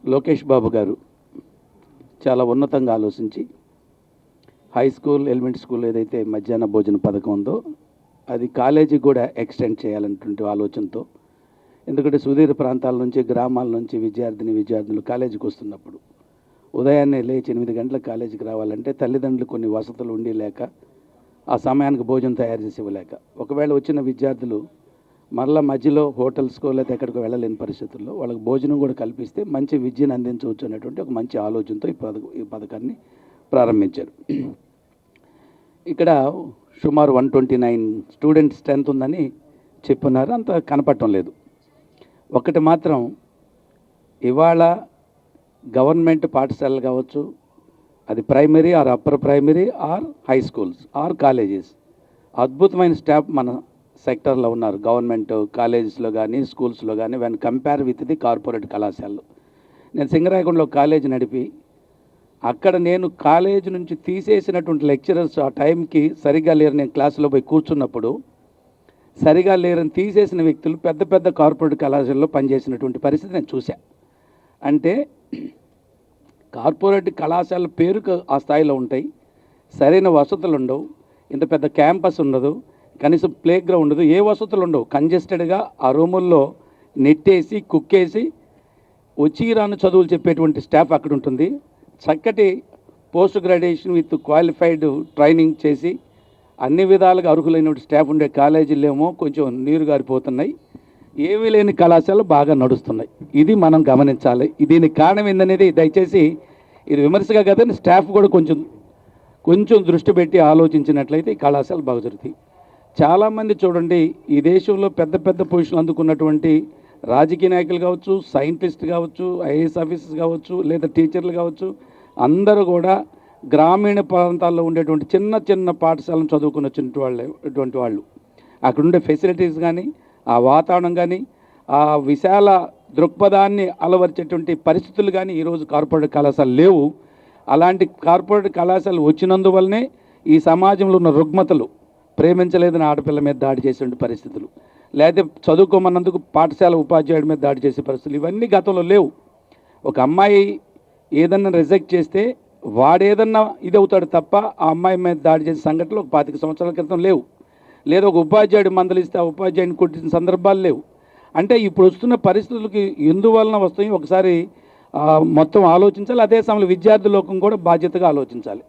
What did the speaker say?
లోకేష్ బాబు గారు చాలా ఉన్నతంగా ఆలోచించి హై స్కూల్ ఎలిమెంటరీ స్కూల్ ఏదైతే మధ్యాహ్న భోజన పథకం ఉందో అది కాలేజీకి కూడా ఎక్స్టెండ్ చేయాలన్నటువంటి ఆలోచనతో, ఎందుకంటే సుదూర ప్రాంతాల నుంచి గ్రామాల నుంచి విద్యార్థులు కాలేజీకి వస్తున్నప్పుడు ఉదయాన్నే లేచి 8 గంటలకు కాలేజీకి రావాలంటే తల్లిదండ్రులు కొన్ని వసతులు ఉండి లేక ఆ సమయానికి భోజనం తయారు చేసి ఇవ్వలేక, ఒకవేళ వచ్చిన విద్యార్థులు మరలా మధ్యలో హోటల్స్కో లేదా ఎక్కడికో వెళ్ళలేని పరిస్థితుల్లో వాళ్ళకి భోజనం కూడా కల్పిస్తే మంచి విద్యను అందించవచ్చు అనేటువంటి ఒక మంచి ఆలోచనతో ఈ పథకాన్ని ప్రారంభించారు. ఇక్కడ సుమారు 129 స్టూడెంట్ స్ట్రెంత్ ఉందని చెప్పున్నారు, అంత కనపడటం లేదు. ఒకటి మాత్రం, ఇవాళ గవర్నమెంట్ పాఠశాలలు కావచ్చు, అది primary or upper primary or high schools or colleges, అద్భుతమైన స్టాఫ్ మన సెక్టర్లో ఉన్నారు. గవర్నమెంట్ కాలేజెస్లో కానీ స్కూల్స్లో కానీ when compare with the corporate కళాశాలలు. నేను సింగరాయకొండలో కాలేజీ నడిపి అక్కడ నేను కాలేజీ నుంచి తీసేసినటువంటి లెక్చరర్స్ ఆ టైంకి సరిగా లేరు, నేను క్లాసులో పోయి కూర్చున్నప్పుడు సరిగా లేరని తీసేసిన వ్యక్తులు పెద్ద పెద్ద కార్పొరేట్ కళాశాలలో పనిచేసినటువంటి పరిస్థితి నేను చూశా. అంటే కార్పొరేట్ కళాశాల పేరుకు ఆ స్థాయిలో ఉంటాయి, సరైన వసతులు ఉండవు, ఇంత పెద్ద క్యాంపస్ ఉండదు, కనీసం ప్లే గ్రౌండ్ ఉండదు, ఏ వసతులు ఉండవు. కంజెస్టెడ్గా ఆ రూముల్లో నెట్టేసి కుక్కేసి వచ్చి రాను చదువులు చెప్పేటువంటి స్టాఫ్ అక్కడ ఉంటుంది. చక్కటి post graduation with qualified training చేసి అన్ని విధాలుగా అర్హులైన స్టాఫ్ ఉండే కాలేజీలేమో కొంచెం నీరు గారిపోతున్నాయి, ఏమీ లేని కళాశాలలు బాగా నడుస్తున్నాయి. ఇది మనం గమనించాలి. దీనికి కారణం ఏందనేది దయచేసి ఇది విమర్శగా కదండి, స్టాఫ్ కూడా కొంచెం దృష్టి పెట్టి ఆలోచించినట్లయితే ఈ కళాశాలలు బాగా జరుగుతాయి. చాలామంది చూడండి, ఈ దేశంలో పెద్ద పెద్ద పొజిషన్లు అందుకున్నటువంటి రాజకీయ నాయకులు కావచ్చు, సైంటిస్ట్ కావచ్చు, ఐఏఎస్ ఆఫీసర్స్ కావచ్చు, లేదా టీచర్లు కావచ్చు, అందరూ కూడా గ్రామీణ ప్రాంతాల్లో ఉండేటువంటి చిన్న చిన్న పాఠశాలను చదువుకుని వచ్చినటువంటి వాళ్ళు అక్కడ ఉండే ఫెసిలిటీస్ కానీ, ఆ వాతావరణం కానీ, ఆ విశాల దృక్పథాన్ని అలవర్చేటువంటి పరిస్థితులు కానీ ఈరోజు కార్పొరేట్ కళాశాలలు లేవు. అలాంటి కార్పొరేట్ కళాశాలలు వచ్చినందువల్లనే ఈ సమాజంలో ఉన్న రుగ్మతలు, ప్రేమించలేదని ఆడపిల్ల మీద దాడి చేసే పరిస్థితులు, లేకపోతే చదువుకోమన్నందుకు పాఠశాల ఉపాధ్యాయుడి మీద దాడి చేసే పరిస్థితులు, ఇవన్నీ గతంలో లేవు. ఒక అమ్మాయి ఏదన్నా రిజెక్ట్ చేస్తే వాడేదన్నా ఇది అవుతాడు తప్ప ఆ అమ్మాయి మీద దాడి చేసే సంఘటనలు ఒక 25 సంవత్సరాల క్రితం లేవు. లేదా ఒక ఉపాధ్యాయుడు మందలిస్తే ఆ ఉపాధ్యాయుడిని కొట్టిన సందర్భాలు లేవు. అంటే ఇప్పుడు వస్తున్న పరిస్థితులకి ఎందువలన వస్తాయి ఒకసారి మొత్తం ఆలోచించాలి. అదే సమయంలో విద్యార్థి లోకం కూడా బాధ్యతగా ఆలోచించాలి.